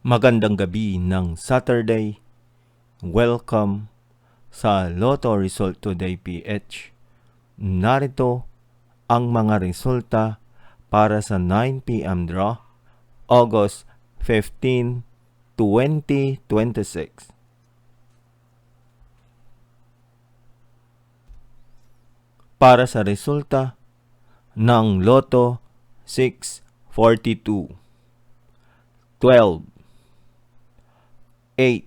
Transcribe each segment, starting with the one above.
Magandang gabi ng Saturday. Welcome sa Lotto Result Today PH. Narito ang mga resulta para sa 9 p.m. draw, August 15, 2026. Para sa resulta ng Lotto 642, 12, 8,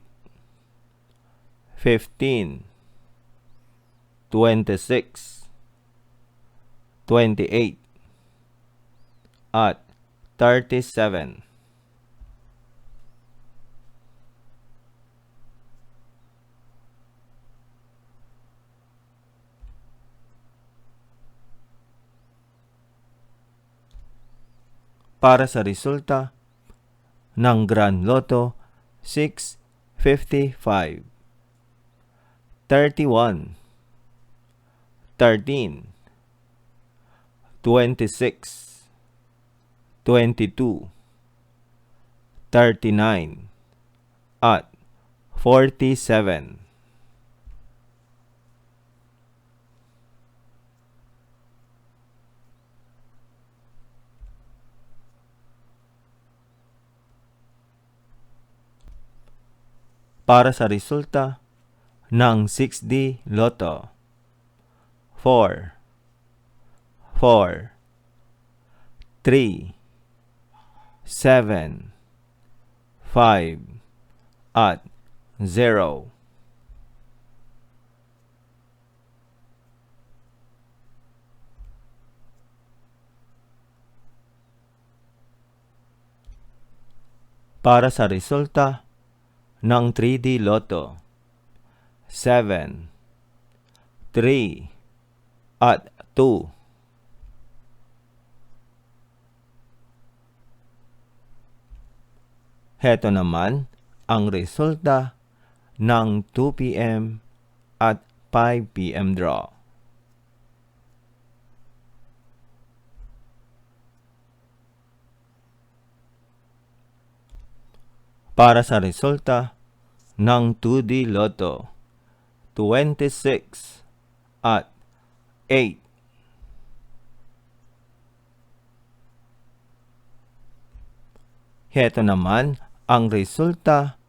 15, 26, 28, at 37. Para sa resulta ng Grand Lotto 655, 31, 13, 26, 22, 39, at 47. Para sa resulta ng 6D Lotto 4, 4, 3, 7, 5, at 0. Para sa resulta ng 3D Lotto 7, 3, at 2. Heto naman ang resulta ng 2 p.m. at 5 p.m. draw. Para sa resulta ng 2D Lotto 26 at 8. Heto naman ang resulta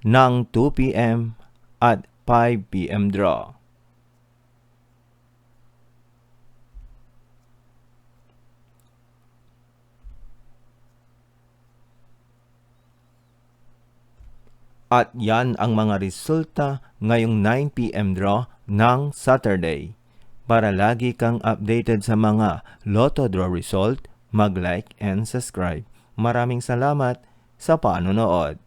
ng 2 p.m. at 5 p.m. draw. At yan ang mga resulta ngayong 9 p.m. draw ng Saturday. Para lagi kang updated sa mga Lotto draw result, mag-like and subscribe. Maraming salamat sa panonood.